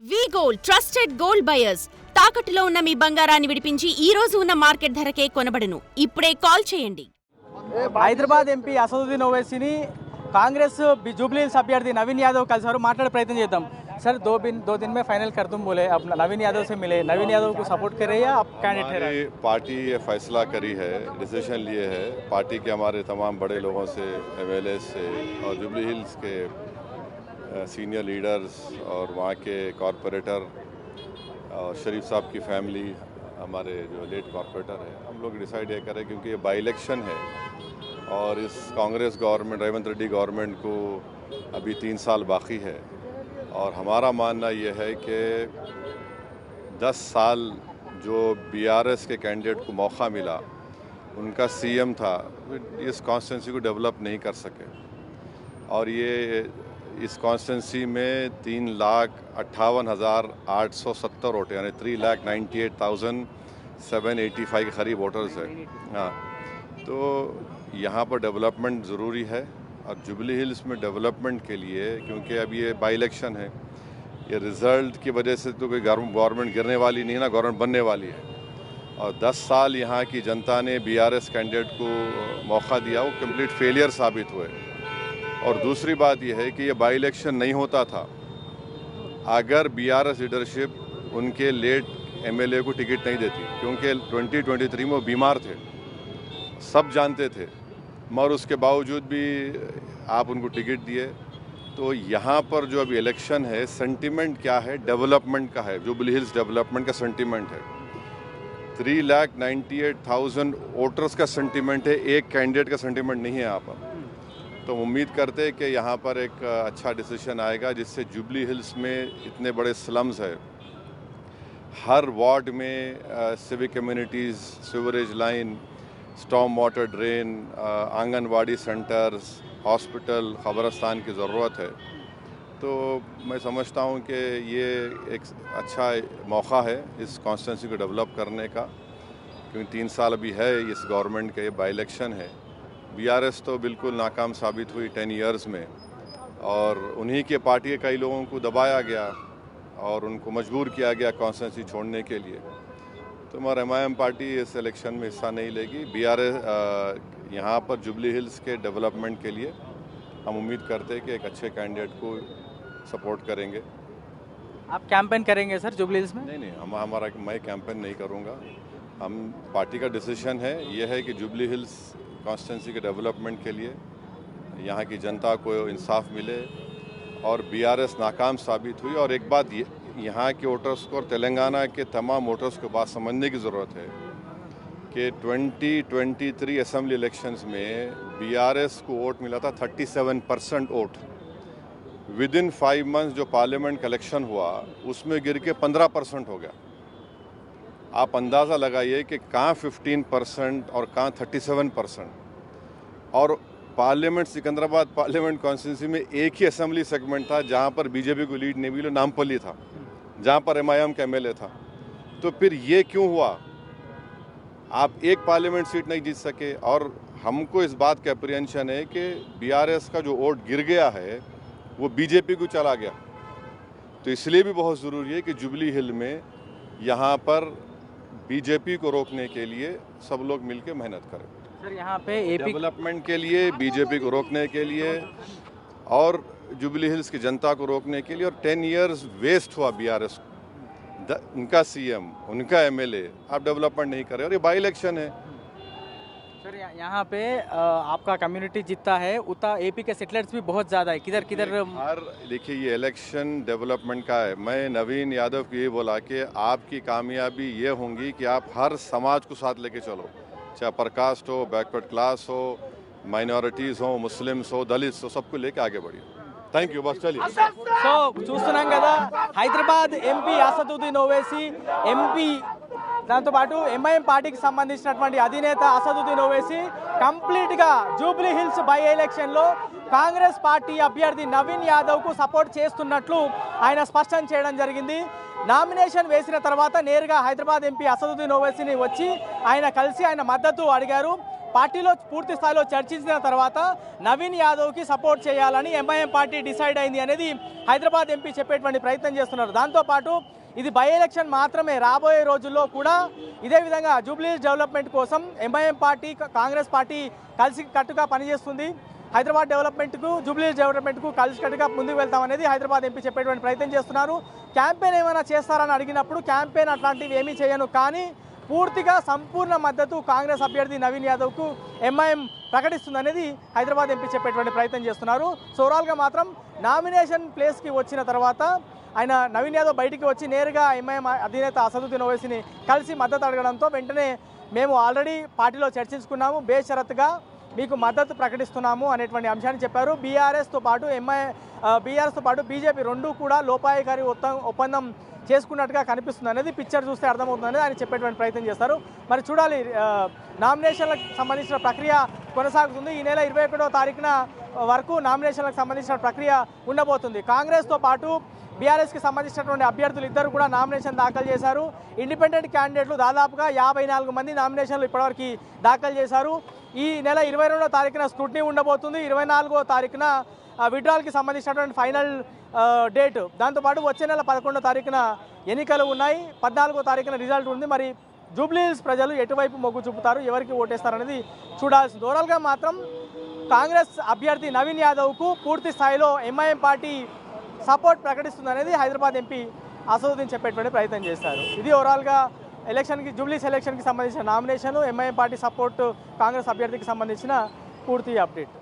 వి gold trusted gold buyers తాకట్టులో ఉన్న మీ బంగారాన్ని విడిపించి ఈ రోజు ఉన్న మార్కెట్ ధరకే కొనబడును. ఇప్పుడే కాల్ చేయండి. హైదరాబాద్ ఎంపీ అసదుద్దీన్ ఓవైసీని कांग्रेस जुबली हिल्स अभ्यर्थी नवीन यादव कल सर माట్లాడే प्रयत्न చేద్దాం. सर दो दिन में फाइनल कर दूं बोले, अब नवीन यादव से मिले, नवीन यादव को सपोर्ट कर रहे हैं या आप कैंडिडेट है? पार्टी ये फैसला करी है, डिसीजन लिए है पार्टी के हमारे तमाम बड़े लोगों से, एमएलए से और जुबली हिल्स के सीनियर लीडर्स और वहाँ के कॉरपोरेटर और शरीफ साहब की फैमिली, हमारे जो लेट कॉरपोरेटर है, हम लोग डिसाइड ये करें क्योंकि ये बाई इलेक्शन है और इस कांग्रेस गवर्नमेंट, रेवंत रेड्डी गवर्नमेंट को अभी 3 साल बाकी है और हमारा मानना ये है कि 10 साल जो बीआरएस के कैंडिडेट को मौका मिला, उनका सीएम था, इस कॉन्स्टिट्यूंसी को डेवलप नहीं कर सके और ये इस कॉन्स्टिट्यूंसी में 3,58,870 वोट यानी 3,98,785 के करीब वोटर्स है। हाँ, तो यहाँ पर डेवलपमेंट ज़रूरी है और जुबली हिल्स में डेवलपमेंट के लिए, क्योंकि अब ये बाई इलेक्शन है, ये रिज़ल्ट की वजह से तो कोई गवर्नमेंट गिरने वाली नहीं ना, गवर्नमेंट बनने वाली है और 10 साल यहाँ की जनता ने बीआरएस कैंडिडेट को मौका दिया, वो कंप्लीट फेलियर साबित हुए। और दूसरी बात यह है कि ये बाई इलेक्शन नहीं होता था अगर बीआरएस लीडरशिप उनके लेट एमएलए को टिकट नहीं देती, क्योंकि 2023 में वो बीमार थे, सब जानते थे, मगर उसके बावजूद भी आप उनको टिकट दिए। तो यहाँ पर जो अभी इलेक्शन है, सेंटिमेंट क्या है? डेवलपमेंट का है, जुबली हिल्स डेवलपमेंट का सेंटिमेंट है। 3,98,000 वोटर्स का सेंटिमेंट है, एक कैंडिडेट का सेंटिमेंट नहीं है यहाँ पर। तो उम्मीद करते हैं कि यहाँ पर एक अच्छा डिसीजन आएगा जिससे जुबली हिल्स में इतने बड़े स्लम्स है, हर वार्ड में civic communities, sewerage line, storm water drain, anganwadi centres, hospital, ख़बरस्तान की ज़रूरत है। तो मैं समझता हूँ कि ये एक अच्छा मौका है इस कॉन्स्टिट्यूंसी को डेवलप करने का, क्योंकि 3 साल अभी है इस गवर्नमेंट का, ये बाई इलेक्शन है। बीआरएस तो बिल्कुल नाकाम साबित हुई 10 इयर्स में और उन्हीं के पार्टी के कई लोगों को दबाया गया और उनको मजबूर किया गया कॉन्स्टिट्यूंसी छोड़ने के लिए। तो हमारा एमआईएम पार्टी इस इलेक्शन में हिस्सा नहीं लेगी। बीआरएस यहाँ पर जुबली हिल्स के डेवलपमेंट के लिए हम उम्मीद करते हैं कि एक अच्छे कैंडिडेट को सपोर्ट करेंगे। आप कैंपेन करेंगे सर जुबली हिल्स में? नहीं, मैं कैंपेन नहीं करूँगा। हम पार्टी का डिसीजन है, यह है कि जुबली हिल्स कॉन्स्टिट्यूंसी के डेवलपमेंट के लिए यहाँ की जनता को इंसाफ मिले और बीआरएस नाकाम साबित हुई। और एक बात यहाँ के वोटर्स को और तेलंगाना के तमाम वोटर्स को बात समझने की ज़रूरत है कि 2023 असेंबली इलेक्शंस में बीआरएस को वोट मिला था 37% वोट। विद इन 5 मंथ्स जो पार्लियामेंट का इलेक्शन हुआ उसमें गिर के 15% हो गया। आप अंदाज़ा लगाइए कि कहाँ 15% और कहाँ 37%। और पार्लियामेंट सिकंदराबाद पार्लियामेंट कॉन्स्टिट्यूंसी में एक ही असेंबली सेगमेंट था जहाँ पर बीजेपी को लीड नहीं मिली, नामपल्ली था, जहाँ पर एमआईएम का एमएलए था। तो फिर ये क्यों हुआ? आप एक पार्लियामेंट सीट नहीं जीत सके और हमको इस बात का अप्रीहेंशन है कि बीआरएस का जो वोट गिर गया है वो बीजेपी को चला गया। तो इसलिए भी बहुत ज़रूरी है कि जुबली हिल में यहाँ पर बीजेपी को रोकने के लिए सब लोग मिलकर मेहनत करें। सर यहाँ पे डेवलपमेंट के लिए, बीजेपी को रोकने के लिए और जुबली हिल्स की जनता को रोकने के लिए। और 10 इयर्स वेस्ट हुआ बीआरएस, उनका सीएम, उनका एमएलए, आप डेवलपमेंट नहीं कर रहे और ये बाई इलेक्शन है। सर यहाँ पे आपका कम्युनिटी जितना है उतना एपी के सेटलर्स भी बहुत ज़्यादा है, किधर किधर हर देखिए ये इलेक्शन डेवलपमेंट का है। मैं नवीन यादव को ये बोला कि आपकी कामयाबी ये होंगी कि आप हर समाज को साथ लेके चलो, चाहे अपर कास्ट हो, बैकवर्ड क्लास हो, माइनॉरिटीज़ हो, मुस्लिम्स हो, दलित्स हो, सबको लेके आगे बढ़िए। థ్యాంక్ యూ బస్ చలి సో చూస్తున్నాం కదా హైదరాబాద్ ఎంపీ అసదుద్దీన్ ఓవైసీ ఎంపీ దాంతోపాటు ఎంఐఎం పార్టీకి సంబంధించినటువంటి అధినేత అసదుద్దీన్ ఓవైసీ కంప్లీట్గా జూబ్లీ హిల్స్ బై ఎలక్షన్లో కాంగ్రెస్ పార్టీ అభ్యర్థి నవీన్ యాదవ్కు సపోర్ట్ చేస్తున్నట్లు ఆయన స్పష్టం చేయడం జరిగింది। నామినేషన్ వేసిన తర్వాత నేరుగా హైదరాబాద్ ఎంపీ అసదుద్దీన్ ఓవైసీని వచ్చి ఆయన కలిసి ఆయన మద్దతు అడిగారు। పార్టీలో పూర్తి స్థాయిలో చర్చించిన తర్వాత నవీన్ యాదవ్కి సపోర్ట్ చేయాలని ఎంఐఎం పార్టీ డిసైడ్ అయింది అనేది హైదరాబాద్ ఎంపీ చెప్పేటువంటి ప్రయత్నం చేస్తున్నారు. దాంతోపాటు ఇది బై ఎలక్షన్ మాత్రమే, రాబోయే రోజుల్లో కూడా ఇదే విధంగా జూబ్లీహిల్స్ డెవలప్మెంట్ కోసం ఎంఐఎం పార్టీ కాంగ్రెస్ పార్టీ కలిసి కట్టుగా పనిచేస్తుంది. హైదరాబాద్ డెవలప్మెంట్కు జూబ్లీహిల్స్ డెవలప్మెంట్కు కలిసికట్టుగా ముందుకు వెళ్తామనేది హైదరాబాద్ ఎంపీ చెప్పేటువంటి ప్రయత్నం చేస్తున్నారు. క్యాంపెయిన్ ఏమైనా చేస్తారని అడిగినప్పుడు క్యాంపెయిన్ అట్లాంటివి ఏమీ చేయను, కానీ పూర్తిగా సంపూర్ణ మద్దతు కాంగ్రెస్ అభ్యర్థి నవీన్ యాదవ్కు ఎంఐఎం ప్రకటిస్తుందనేది హైదరాబాద్ ఎంపీ చెప్పేటువంటి ప్రయత్నం చేస్తున్నారు. సో ఓవరాల్గా మాత్రం నామినేషన్ ప్లేస్కి వచ్చిన తర్వాత ఆయన నవీన్ యాదవ్ బయటికి వచ్చి నేరుగా ఎంఐఎం అధినేత అసదుద్దీన్ ఓవైసీని కలిసి మద్దతు అడగడంతో వెంటనే మేము ఆల్రెడీ పార్టీలో చర్చించుకున్నాము, బేషరతుగా మీకు మద్దతు ప్రకటిస్తున్నాము అనేటువంటి అంశాన్ని చెప్పారు. బీఆర్ఎస్తో పాటు బీజేపీ రెండూ కూడా లోపాయకారి ఒప్పందం చేసుకున్నట్టుగా కనిపిస్తుంది అనేది పిక్చర్ చూస్తే అర్థమవుతుంది అనేది ఆయన చెప్పేటువంటి ప్రయత్నం చేస్తారు. మరి చూడాలి, నామినేషన్లకు సంబంధించిన ప్రక్రియ కొనసాగుతుంది. ఈ నెల 21వ తారీఖున వరకు నామినేషన్లకు సంబంధించిన ప్రక్రియ ఉండబోతుంది. కాంగ్రెస్తో పాటు బీఆర్ఎస్కి సంబంధించినటువంటి అభ్యర్థులు ఇద్దరు కూడా నామినేషన్ దాఖలు చేశారు. ఇండిపెండెంట్ క్యాండిడేట్లు దాదాపుగా 54 మంది నామినేషన్లు ఇప్పటివరకు దాఖలు చేశారు. ఈ నెల 22వ తారీఖున స్క్రూటినీ ఉండబోతుంది. 24వ తారీఖున విడ్రాల్కి సంబంధించినటువంటి ఫైనల్ డేట్. దాంతోపాటు వచ్చే నెల 11వ తారీఖున ఎన్నికలు ఉన్నాయి. 14వ తారీఖున రిజల్ట్ ఉంది. మరి జూబ్లీహిల్స్ ప్రజలు ఎటువైపు మొగ్గు చూపుతారు, ఎవరికి ఓటేస్తారనేది చూడాల్సింది. ఓవరాల్గా మాత్రం కాంగ్రెస్ అభ్యర్థి నవీన్ యాదవ్కు పూర్తి స్థాయిలో ఎంఐఎం పార్టీ సపోర్ట్ ప్రకటిస్తుందనేది హైదరాబాద్ ఎంపీ అసదుద్దీన్ చెప్పేటువంటి ప్రయత్నం చేశారు. ఇది ఓవరాల్గా జూబ్లీహిల్స్ ఎలక్షన్కి సంబంధించిన nomination, MIM party support Congress అభ్యర్థికి సంబంధించిన పూర్తి అప్డేట్.